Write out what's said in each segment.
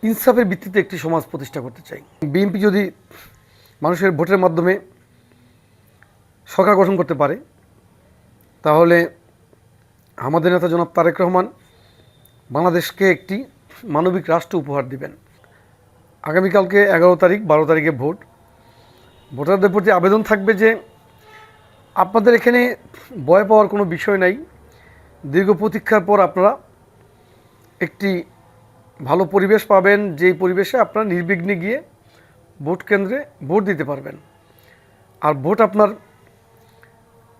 ইনসাফের ভিত্তিতে একটি সমাজ প্রতিষ্ঠা করতে চাই। বিএনপি যদি মানুষের ভোটের মাধ্যমে সরকার গঠন করতে পারে, তাহলে আমাদের নেতা জনাব তারেক রহমান বাংলাদেশকে একটি মানবিক রাষ্ট্র উপহার দিবেন। আগামীকালকে 11 তারিখ 12 তারিখে ভোট। ভোটারদের প্রতি আবেদন থাকবে যে আপনাদের এখানে ভয় পাওয়ার কোনো বিষয় নাই। দীর্ঘ প্রতীক্ষার পর আপনারা একটি ভালো পরিবেশ পাবেন, যেই পরিবেশে আপনারা নির্বিঘ্নে গিয়ে ভোট কেন্দ্রে ভোট দিতে পারবেন। আর ভোট আপনার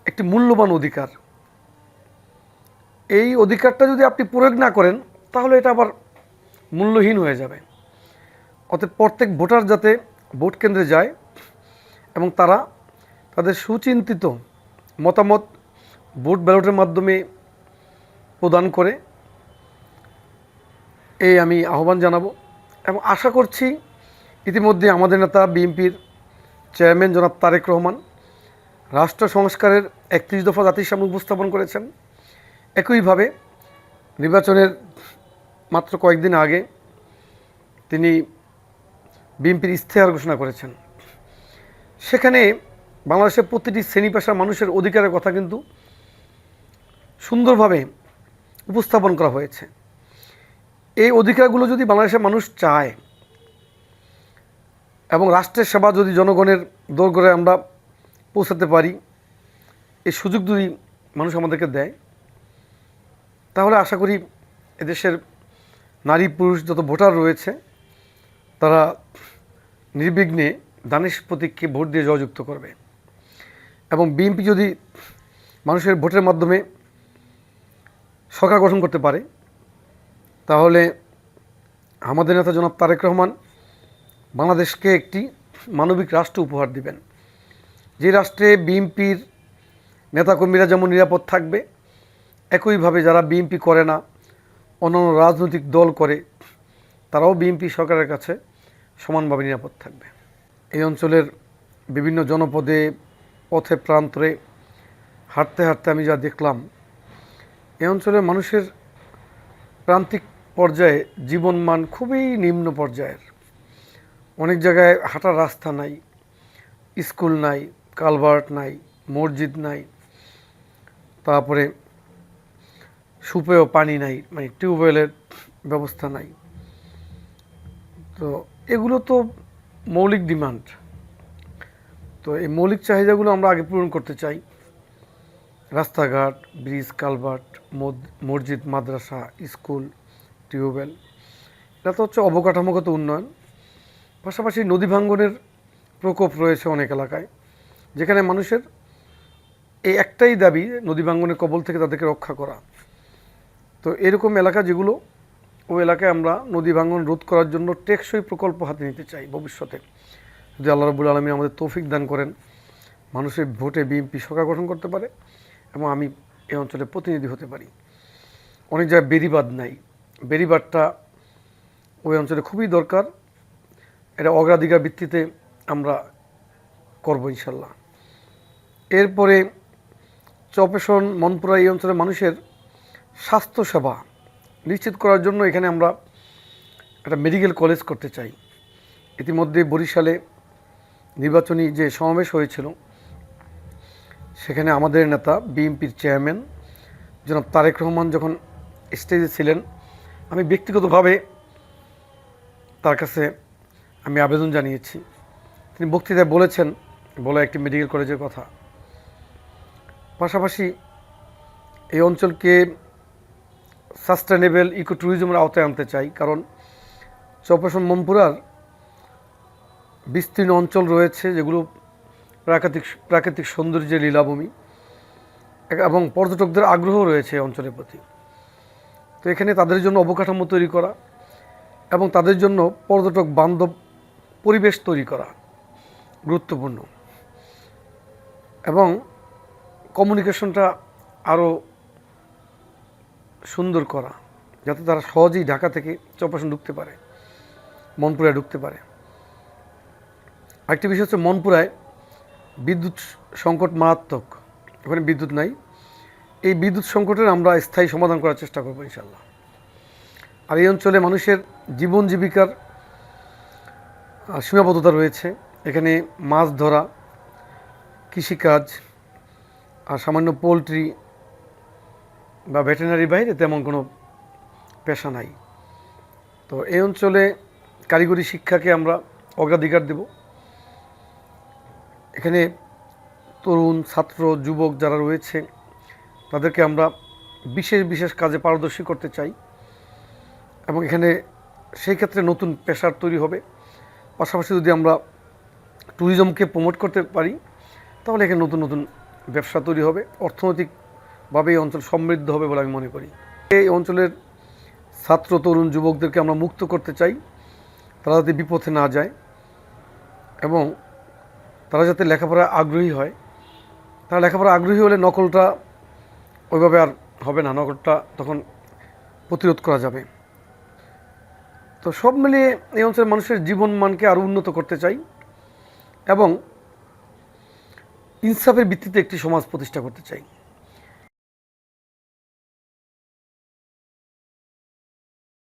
একটি মূল্যবান অধিকার। এই অধিকারটা যদি আপনি প্রয়োগ না করেন, তাহলে এটা আবার মূল্যহীন হয়ে যাবে। অতএব প্রত্যেক ভোটার যাতে ভোট কেন্দ্রে যায় এবং তারা তাদের সুচিন্তিত মতামত ভোট ব্যালটের মাধ্যমে প্রদান করে, এই আমি আহ্বান জানাবো। এবং আশা করছি ইতিমধ্যে আমাদের নেতা বিএনপির চেয়ারম্যান জনাব তারেক রহমান রাষ্ট্র সংস্কারের 31 দফা জাতির সামনে উপস্থাপন করেছেন। একইভাবে নির্বাচনের মাত্র কয়েকদিন আগে তিনি বিএনপির ইশতেহার ঘোষণা করেছেন। সেখানে বাংলাদেশের প্রতিটি শ্রেণী পেশার মানুষের অধিকারের কথা কিন্তু সুন্দরভাবে উপস্থাপন করা হয়েছে। এই অধিকারগুলো যদি বাংলাদেশের মানুষ চায় এবং রাষ্ট্রের সেবা যদি জনগণের দোরগোড়ায় আমরা পৌঁছাতে পারি, এই সুযোগ যদি মানুষ আমাদেরকে দেয়, তাহলে আশা করি এদেশের নারী পুরুষ যত ভোটার রয়েছে তারা নির্বিঘ্নে দানিশ প্রতীককে ভোট দিয়ে জয়যুক্ত করবে। এবং বিএনপি যদি মানুষের ভোটের মাধ্যমে সরকার গঠন করতে পারে, তাহলে আমাদের নেতা জনাব তারেক রহমান বাংলাদেশকে একটি মানবিক রাষ্ট্র উপহার দিবেন। যে রাষ্ট্রে বিএনপির নেতাকর্মীরা যেমন নিরাপদ থাকবে, একইভাবে যারা বিএনপি করে না, অন্যান্য রাজনৈতিক দল করে, তারাও বিএনপি সরকারের কাছে সমানভাবে নিরাপদ থাকবে। এই অঞ্চলের বিভিন্ন জনপদে পথে প্রান্তরে হাঁটতে হাঁটতে আমি যা দেখলাম, এই অঞ্চলের মানুষের প্রান্তিক পর্যায়ে জীবনমান খুবই নিম্ন পর্যায়ের। অনেক জায়গায় হাঁটার রাস্তা নাই, স্কুল নাই, কালভার্ট নাই, মসজিদ নাই, তারপরে সুপেয় পানি নাই, মানে টিউবওয়েলের ব্যবস্থা নাই। তো এগুলো তো মৌলিক ডিমান্ড। তো এই মৌলিক চাহিদাগুলো আমরা আগে পূরণ করতে চাই। রাস্তাঘাট, ব্রিজ, কালভার্ট, মসজিদ, মাদ্রাসা, স্কুল, টিউবওয়েল, এটা তো হচ্ছে অবকাঠামোগত উন্নয়ন। পাশাপাশি নদী ভাঙ্গনের প্রকোপ রয়েছে অনেক এলাকায়, যেখানে মানুষের এই একটাই দাবি নদী ভাঙ্গনের কবল থেকে তাদেরকে রক্ষা করা। তো এরকম এলাকা যেগুলো, ওই এলাকায় আমরা নদী ভাঙ্গন রোধ করার জন্য টেকসই প্রকল্প হাতে নিতে চাই ভবিষ্যতে, যদি আল্লাহ রাব্বুল আলামিন আমাদের তৌফিক দান করেন, মানুষের ভোটে বিএনপি সরকার গঠন করতে পারে এবং আমি এই অঞ্চলের প্রতিনিধি হতে পারি। অনেক জায়গায় বেড়িবাঁধ নাই, বেড়িবাঁধটা ওই অঞ্চলে খুবই দরকার। এটা অগ্রাধিকার ভিত্তিতে আমরা করব ইনশাল্লাহ। এরপরে চপেশন, মনপুরা, এই অঞ্চলের মানুষের স্বাস্থ্যসেবা নিশ্চিত করার জন্য এখানে আমরা একটা মেডিকেল কলেজ করতে চাই। ইতিমধ্যে বরিশালে নির্বাচনী যে সমাবেশ হয়েছিল, সেখানে আমাদের নেতা বিএনপির চেয়ারম্যান জনাব তারেক রহমান যখন স্টেজে ছিলেন, আমি ব্যক্তিগতভাবে তার কাছে আমি আবেদন জানিয়েছি। তিনি বক্তৃতায় বলেছেন একটি মেডিকেল কলেজের কথা। পাশাপাশি এই অঞ্চলকে সাস্টেনেবল ইকো ট্যুরিজমের আওতায় আনতে চাই, কারণ চপেশন মনপুরার বিস্তীর্ণ অঞ্চল রয়েছে যেগুলো প্রাকৃতিক সৌন্দর্যের লীলাভূমি এবং পর্যটকদের আগ্রহ রয়েছে এই অঞ্চলের প্রতি। তো এখানে তাদের জন্য অবকাঠামো তৈরি করা এবং তাদের জন্য পর্যটক বান্ধব পরিবেশ তৈরি করা গুরুত্বপূর্ণ, এবং কমিউনিকেশনটা আরও সুন্দর করা, যাতে তারা সহজেই ঢাকা থেকে চপেশন ঢুকতে পারে, মনপুরায় ঢুকতে পারে। আরেকটি বিষয় হচ্ছে মনপুরায় বিদ্যুৎ সংকট মারাত্মক, ওখানে বিদ্যুৎ নাই। এই বিদ্যুৎ সংকটের আমরা স্থায়ী সমাধান করার চেষ্টা করব ইনশাল্লাহ। আর এই অঞ্চলে মানুষের জীবন জীবিকার সীমাবদ্ধতা রয়েছে। এখানে মাছ ধরা, কৃষিকাজ আর সামান্য পোলট্রি বা ভেটেরিনারির বাইরে তেমন কোনো পেশা নাই। তো এই অঞ্চলে কারিগরি শিক্ষাকে আমরা অগ্রাধিকার দেব। এখানে তরুণ, ছাত্র, যুবক যারা রয়েছে তাদেরকে আমরা বিশেষ বিশেষ কাজে পারদর্শী করতে চাই এবং এখানে সেই ক্ষেত্রে নতুন পেশার তৈরি হবে। পাশাপাশি যদি আমরা ট্যুরিজমকে প্রমোট করতে পারি তাহলে এখানে নতুন নতুন ব্যবসা তৈরি হবে, অর্থনৈতিকভাবে এই অঞ্চল সমৃদ্ধ হবে বলে আমি মনে করি। এই অঞ্চলের ছাত্র, তরুণ, যুবকদেরকে আমরা মুক্ত করতে চাই, তারা যাতে বিপথে না যায় এবং তারা যাতে লেখাপড়ায় আগ্রহী হয়। তারা লেখাপড়া আগ্রহী হলে নকলটা ওইভাবে আর হবে না, নকলটা তখন প্রতিরোধ করা যাবে। তো সব মিলিয়ে এই অঞ্চলের মানুষের জীবন মানকে আরও উন্নত করতে চাই এবং ইনসাফের ভিত্তিতে একটি সমাজ প্রতিষ্ঠা করতে চাই।